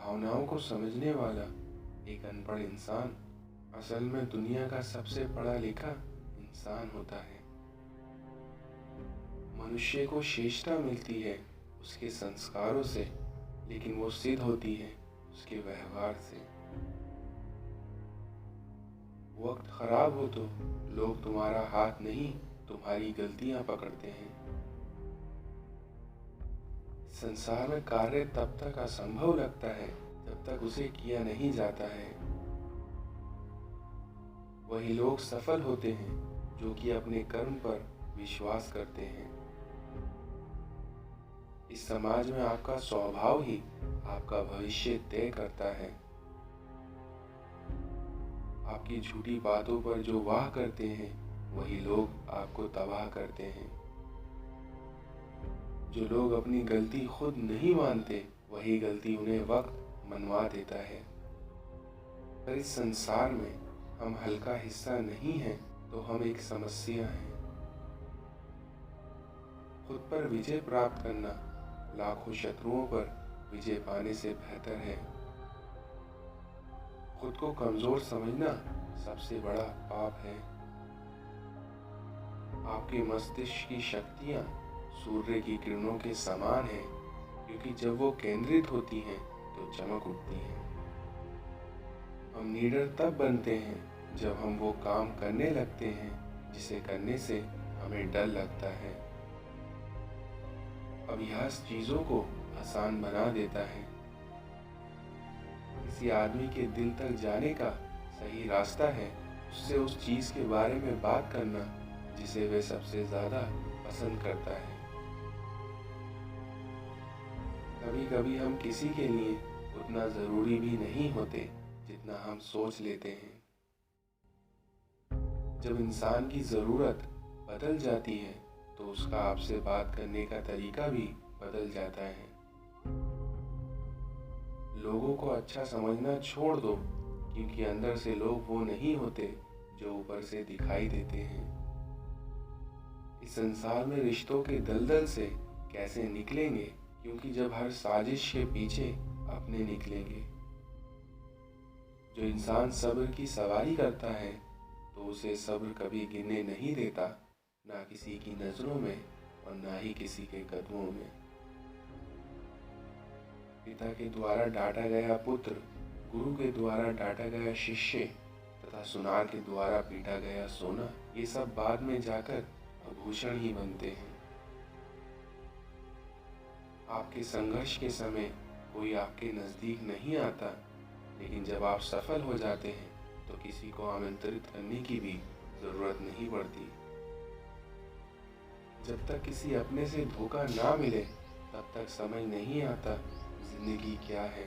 भावनाओं को समझने वाला एक अनपढ़ इंसान असल में दुनिया का सबसे पढ़ा लिखा इंसान होता है। मनुष्य को श्रेष्ठता मिलती है उसके संस्कारों से, लेकिन वो सिद्ध होती है उसके व्यवहार से। वक्त खराब हो तो लोग तुम्हारा हाथ नहीं, तुम्हारी गलतियां पकड़ते हैं। संसार में कार्य तब तक असंभव लगता है जब तक उसे किया नहीं जाता है। वही लोग सफल होते हैं जो कि अपने कर्म पर विश्वास करते हैं। इस समाज में आपका स्वभाव ही आपका भविष्य तय करता है। आपकी झूठी बातों पर जो वाह करते हैं वही लोग आपको तबाह करते हैं। जो लोग अपनी गलती खुद नहीं मानते वही गलती उन्हें वक्त मनवा देता है। पर इस संसार में हम हल्का हिस्सा नहीं हैं तो हम एक समस्या हैं। खुद पर विजय प्राप्त करना लाखों शत्रुओं पर विजय पाने से बेहतर है। खुद को कमजोर समझना सबसे बड़ा पाप है। आपके मस्तिष्क की शक्तियां सूर्य की किरणों के समान हैं, क्योंकि जब वो केंद्रित होती हैं तो चमक उठती हैं। हम निडर तब बनते हैं जब हम वो काम करने लगते हैं जिसे करने से हमें डर लगता है। अभ्यास चीजों को आसान बना देता है। किसी आदमी के दिल तक जाने का सही रास्ता है उससे उस चीज के बारे में बात करना जिसे वह सबसे ज्यादा पसंद करता है। कभी कभी हम किसी के लिए उतना जरूरी भी नहीं होते जितना हम सोच लेते हैं। जब इंसान की जरूरत बदल जाती है तो उसका आपसे बात करने का तरीका भी बदल जाता है। लोगों को अच्छा समझना छोड़ दो, क्योंकि अंदर से लोग वो नहीं होते जो ऊपर से दिखाई देते हैं। इस संसार में रिश्तों के दलदल से कैसे निकलेंगे, क्योंकि जब हर साजिश के पीछे अपने निकलेंगे। जो इंसान सब्र की सवारी करता है तो उसे सब्र कभी गिरने नहीं देता, ना किसी की नजरों में और ना ही किसी के कदमों में। पिता के द्वारा डांटा गया पुत्र, गुरु के द्वारा डांटा गया शिष्य तथा सुनार के द्वारा पीटा गया सोना, ये सब बाद में जाकर आभूषण ही बनते हैं। आपके संघर्ष के समय कोई आपके नजदीक नहीं आता, लेकिन जब आप सफल हो जाते हैं तो किसी को आमंत्रित करने की भी जरूरत नहीं पड़ती। जब तक किसी अपने से धोखा ना मिले तब तक समझ नहीं आता जिंदगी क्या है।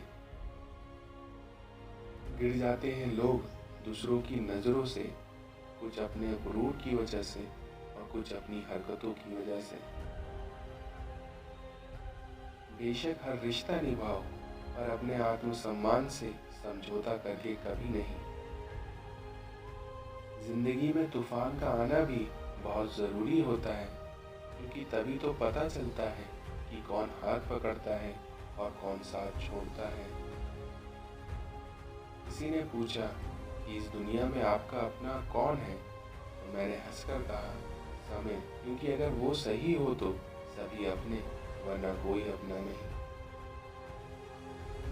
गिर जाते हैं लोग दूसरों की नजरों से, कुछ अपने गुरूर की वजह से और कुछ अपनी हरकतों की वजह से। बेशक हर रिश्ता निभाओ, पर अपने आत्मसम्मान से समझौता करके कभी नहीं। जिंदगी में तूफान का आना भी बहुत जरूरी होता है, क्योंकि तभी तो पता चलता है कि कौन हाथ पकड़ता है और कौन साथ छोड़ता है। किसी ने पूछा कि इस दुनिया में आपका अपना कौन है, तो मैंने हंसकर कहा समय, क्योंकि अगर वो सही हो तो सभी अपने, वरना कोई अपना नहीं।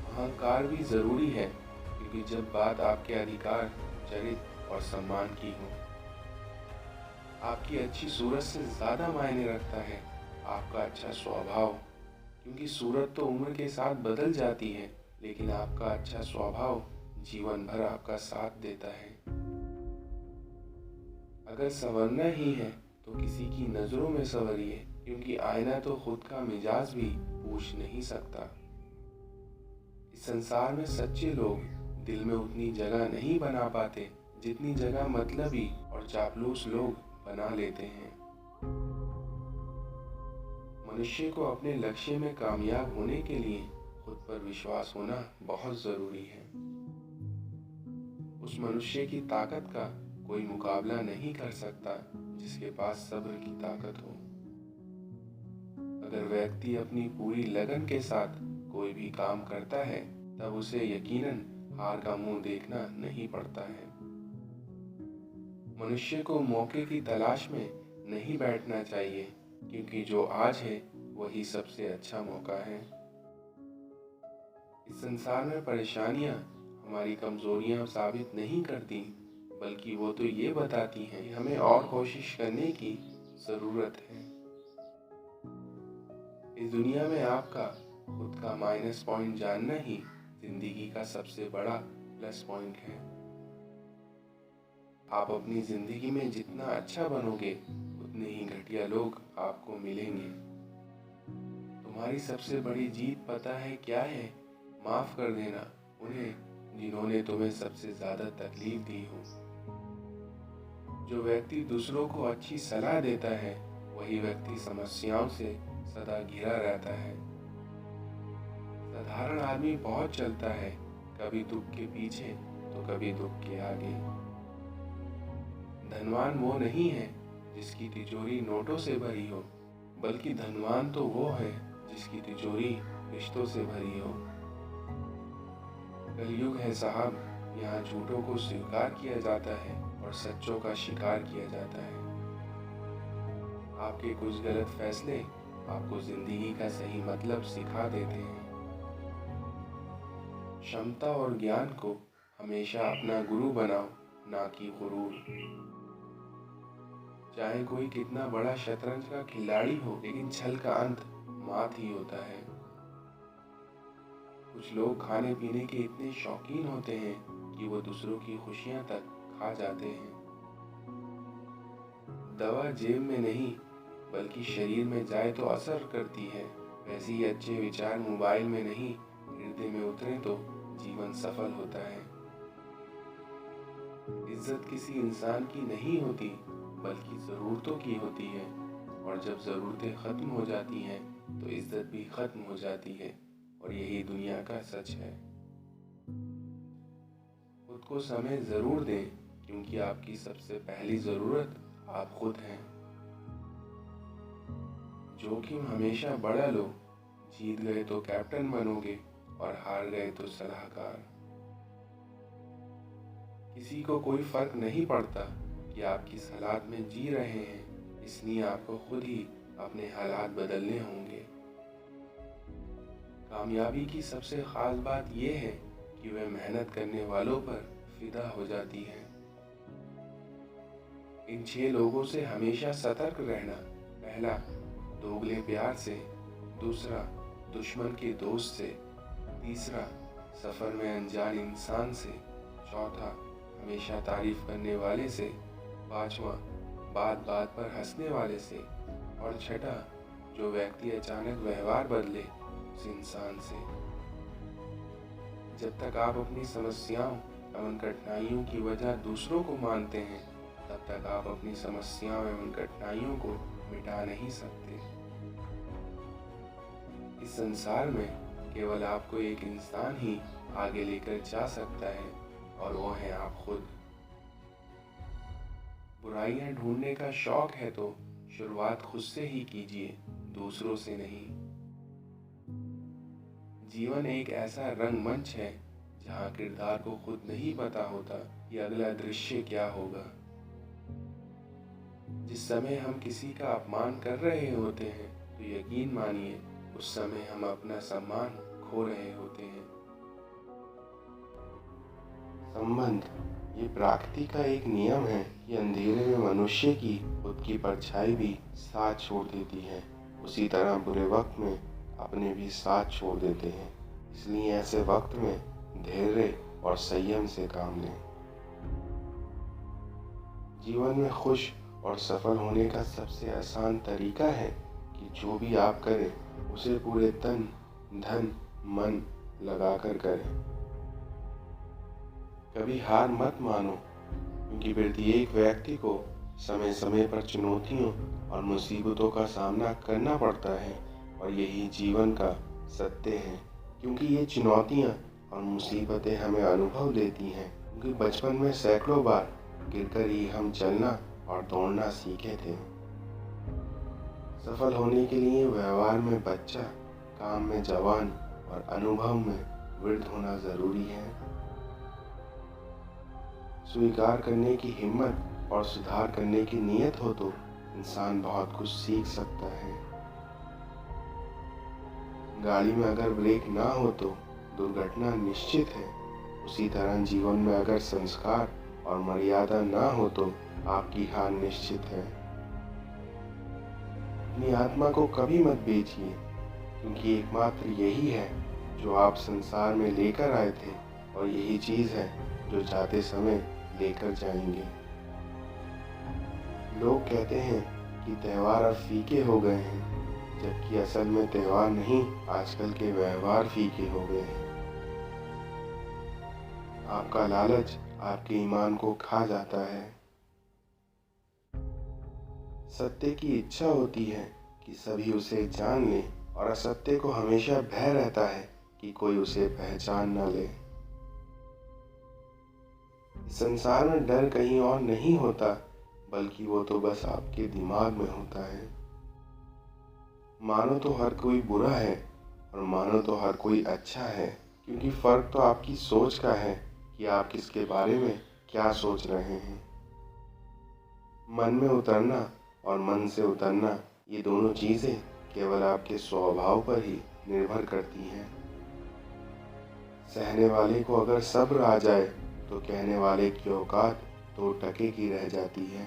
अहंकार भी जरूरी है, क्योंकि जब बात आपके अधिकार, चरित्र और सम्मान की हो। आपकी अच्छी सूरत से ज्यादा मायने रखता है आपका अच्छा स्वभाव, क्योंकि सूरत तो उम्र के साथ बदल जाती है, लेकिन आपका अच्छा स्वभाव जीवन भर आपका साथ देता है। अगर संवरना ही है तो किसी की नजरों में संवरिए, क्योंकि आईना तो खुद का मिजाज भी पूछ नहीं सकता। इस संसार में सच्चे लोग दिल में उतनी जगह नहीं बना पाते जितनी जगह मतलबी और चापलूस लोग बना लेते हैं। मनुष्य को अपने लक्ष्य में कामयाब होने के लिए खुद पर विश्वास होना बहुत जरूरी है। उस मनुष्य की ताकत का कोई मुकाबला नहीं कर सकता जिसके पास सब्र की ताकत हो। अगर व्यक्ति अपनी पूरी लगन के साथ कोई भी काम करता है तब उसे यकीनन हार का मुंह देखना नहीं पड़ता है। मनुष्य को मौके की तलाश में नहीं बैठना चाहिए, क्योंकि जो आज है वही सबसे अच्छा मौका है। इस संसार में परेशानियां हमारी कमजोरियां साबित नहीं करती, बल्कि वो तो ये बताती हैं कि हमें और कोशिश करने की ज़रूरत है। इस दुनिया में आपका खुद का माइनस पॉइंट जानना ही जिंदगी का सबसे बड़ा प्लस पॉइंट है। आप अपनी जिंदगी में जितना अच्छा बनोगे, उतने ही घटिया लोग आपको मिलेंगे। तुम्हारी सबसे बड़ी जीत पता है क्या है? माफ कर देना उन्हें जिन्होंने तुम्हें सबसे ज्यादा तकलीफ दी हो। जो व्यक्ति दूसरों को अच्छी सलाह देता है, वही व्यक्ति समस्याओं से सदा घिरा रहता है। साधारण आदमी बहुत चलता है, कभी दुख के पीछे तो कभी दुख के आगे। धनवान वो नहीं है जिसकी तिजोरी नोटों से भरी हो, बल्कि धनवान तो वो है जिसकी तिजोरी रिश्तों से भरी हो। कलयुग है साहब, यहाँ झूठों को स्वीकार किया जाता है और सच्चों का शिकार किया जाता है। आपके कुछ गलत फैसले आपको जिंदगी का सही मतलब सिखा देते हैं। क्षमता और ज्ञान को हमेशा अपना गुरु बनाओ, ना कि गुरूर। चाहे कोई कितना बड़ा शतरंज का खिलाड़ी हो, लेकिन छल का अंत मात ही होता है। कुछ लोग खाने पीने के इतने शौकीन होते हैं कि वो दूसरों की खुशियां तक खा जाते हैं। दवा जेब में नहीं बल्कि शरीर में जाए तो असर करती है, वैसे ही अच्छे विचार मोबाइल में नहीं हृदय में उतरे तो जीवन सफल होता है। इज्जत किसी इंसान की नहीं होती, बल्कि ज़रूरतों की होती है, और जब ज़रूरतें खत्म हो जाती हैं तो इज्जत भी खत्म हो जाती है, और यही दुनिया का सच है। खुद को समय ज़रूर दें, क्योंकि आपकी सबसे पहली ज़रूरत आप खुद हैं। जोखिम हमेशा बड़ा लो, जीत गए तो कैप्टन बनोगे और हार गए तो सलाहकार। किसी को कोई फर्क नहीं पड़ता कि आप किस हालात में जी रहे हैं, इसलिए आपको खुद ही अपने हालात बदलने होंगे। कामयाबी की सबसे खास बात यह है कि वह मेहनत करने वालों पर फिदा हो जाती है। इन 6 लोगों से हमेशा सतर्क रहना। पहला, दोगले प्यार से। दूसरा, दुश्मन के दोस्त से। तीसरा, सफर में अनजान इंसान से। चौथा, हमेशा तारीफ करने वाले से। पांचवा, बात बात पर हंसने वाले से। और छठा, जो व्यक्ति अचानक व्यवहार बदले उस इंसान से। जब तक आप अपनी समस्याओं एवं कठिनाइयों की वजह दूसरों को मानते हैं, तब तक आप अपनी समस्याओं एवं कठिनाइयों को मिटा नहीं सकते। इस संसार में केवल आपको एक इंसान ही आगे लेकर जा सकता है, और वो है आप खुद। बुराइयां ढूंढने का शौक है तो शुरुआत खुद से ही कीजिए, दूसरों से नहीं। जीवन एक ऐसा रंगमंच है जहाँ किरदार को खुद नहीं पता होता कि अगला दृश्य क्या होगा। जिस समय हम किसी का अपमान कर रहे होते हैं, तो यकीन मानिए उस समय हम अपना सम्मान खो रहे होते हैं। संबंध ये प्रकृति का एक नियम है कि अंधेरे में मनुष्य की खुद की परछाई भी साथ छोड़ देती है, उसी तरह बुरे वक्त में अपने भी साथ छोड़ देते हैं। इसलिए ऐसे वक्त में धैर्य और संयम से काम लें। जीवन में खुश और सफल होने का सबसे आसान तरीका है कि जो भी आप करें उसे पूरे तन, धन, मन लगाकर करें। कभी हार मत मानो, क्योंकि प्रत्येक व्यक्ति को समय समय पर चुनौतियों और मुसीबतों का सामना करना पड़ता है, और यही जीवन का सत्य है। क्योंकि ये चुनौतियाँ और मुसीबतें हमें अनुभव देती हैं, क्योंकि बचपन में सैकड़ों बार गिरकर ही हम चलना और दौड़ना सीखे थे। सफल होने के लिए व्यवहार में बच्चा, काम में जवान और अनुभव में वृद्ध होना जरूरी है। स्वीकार करने की हिम्मत और सुधार करने की नीयत हो तो इंसान बहुत कुछ सीख सकता है। गाड़ी में अगर ब्रेक ना हो तो दुर्घटना निश्चित है। उसी तरह जीवन में अगर संस्कार और मर्यादा ना हो तो आपकी हार निश्चित है। अपनी आत्मा को कभी मत बेचिए, क्योंकि एकमात्र यही है जो आप संसार में लेकर आए थे और यही चीज है जो जाते समय लेकर जाएंगे। लोग कहते हैं कि त्योहार अब फीके हो गए हैं, जबकि असल में त्योहार नहीं, आजकल के व्यवहार फीके हो गए हैं। आपका लालच आपके ईमान को खा जाता है। सत्य की इच्छा होती है कि सभी उसे जान लें, और असत्य को हमेशा भय रहता है कि कोई उसे पहचान न ले। इस संसार में डर कहीं और नहीं होता, बल्कि वो तो बस आपके दिमाग में होता है। मानो तो हर कोई बुरा है और मानो तो हर कोई अच्छा है, क्योंकि फर्क तो आपकी सोच का है कि आप किसके बारे में क्या सोच रहे हैं। मन में उतरना और मन से उतरना, ये दोनों चीजें केवल आपके स्वभाव पर ही निर्भर करती हैं। सहने वाले को अगर सब्र आ जाए तो कहने वाले की औकात 2 टके की रह जाती है।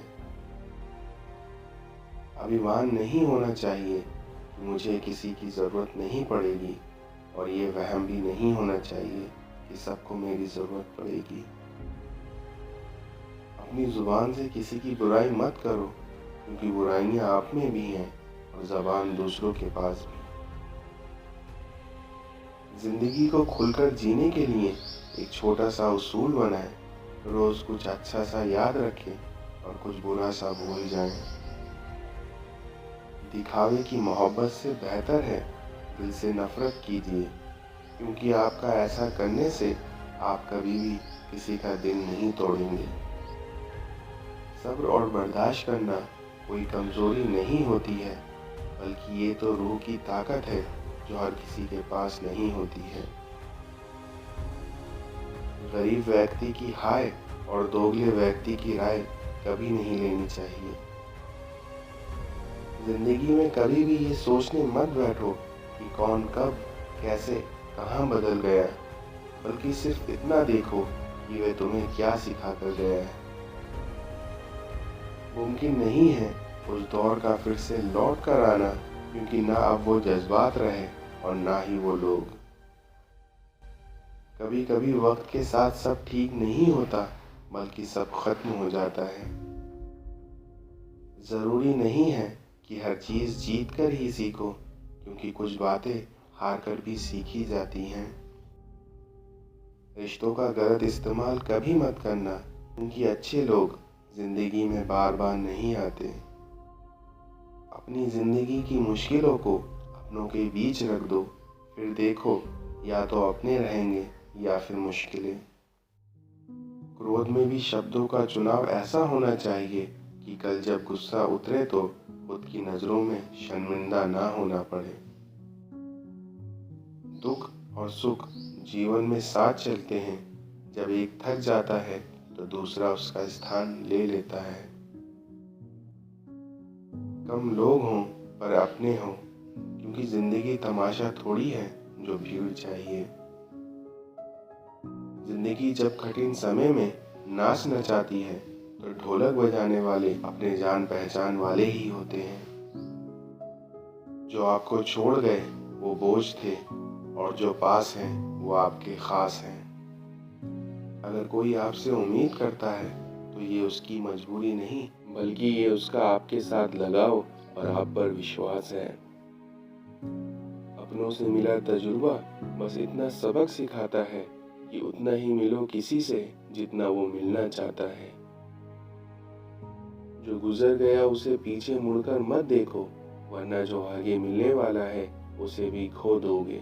अभिमान नहीं होना चाहिए कि मुझे किसी की जरूरत नहीं पड़ेगी, और ये वहम भी नहीं होना चाहिए कि सबको मेरी जरूरत पड़ेगी। अपनी जुबान से किसी की बुराई मत करो, क्योंकि बुराइयां आप में भी हैं और जबान दूसरों के पास भी। जिंदगी को खुलकर जीने के लिए एक छोटा सा उसूल बनाएं। रोज कुछ अच्छा सा याद रखें और कुछ बुरा सा भूल जाएं। दिखावे की मोहब्बत से बेहतर है दिल से नफरत कीजिए, क्योंकि आपका ऐसा करने से आप कभी भी किसी का दिल नहीं तोड़ेंगे। सब्र और बर्दाश्त करना कोई कमजोरी नहीं होती है, बल्कि ये तो रूह की ताकत है जो हर किसी के पास नहीं होती है। गरीब व्यक्ति की हाय और दोगले व्यक्ति की राय कभी नहीं लेनी चाहिए। जिंदगी में कभी भी ये सोचने मत बैठो कि कौन कब कैसे कहाँ बदल गया, बल्कि सिर्फ इतना देखो कि वह तुम्हें क्या सिखा कर गया है। मुमकिन नहीं है उस दौर का फिर से लौट कर आना, क्योंकि ना अब वो जज्बात रहे और ना ही वो लोग। कभी कभी वक्त के साथ सब ठीक नहीं होता, बल्कि सब खत्म हो जाता है। जरूरी नहीं है कि हर चीज जीत कर ही सीखो, क्योंकि कुछ बातें हार कर भी सीखी जाती हैं। रिश्तों का गलत इस्तेमाल कभी मत करना, क्योंकि अच्छे लोग जिंदगी में बार बार नहीं आते। अपनी जिंदगी की मुश्किलों को अपनों के बीच रख दो, फिर देखो या तो अपने रहेंगे या फिर मुश्किलें। क्रोध में भी शब्दों का चुनाव ऐसा होना चाहिए कि कल जब गुस्सा उतरे तो खुद की नजरों में शर्मिंदा ना होना पड़े। दुख और सुख जीवन में साथ चलते हैं। जब एक थक जाता है तो दूसरा उसका स्थान ले लेता है। कम लोग हों पर अपने हों, क्योंकि जिंदगी तमाशा थोड़ी है जो भीड़ चाहिए। जिंदगी जब कठिन समय में नाच नचाती है तो ढोलक बजाने वाले अपने जान पहचान वाले ही होते हैं। जो आपको छोड़ गए वो बोझ थे, और जो पास हैं वो आपके खास हैं। अगर कोई आपसे उम्मीद करता है तो ये उसकी मजबूरी नहीं, बल्कि ये उसका आपके साथ लगाव और आप पर विश्वास है। अपनों से मिला तजुर्बा बस इतना सबक सिखाता है कि उतना ही मिलो किसी से जितना वो मिलना चाहता है। जो गुजर गया उसे पीछे मुड़कर मत देखो, वरना जो आगे मिलने वाला है उसे भी खो दोगे।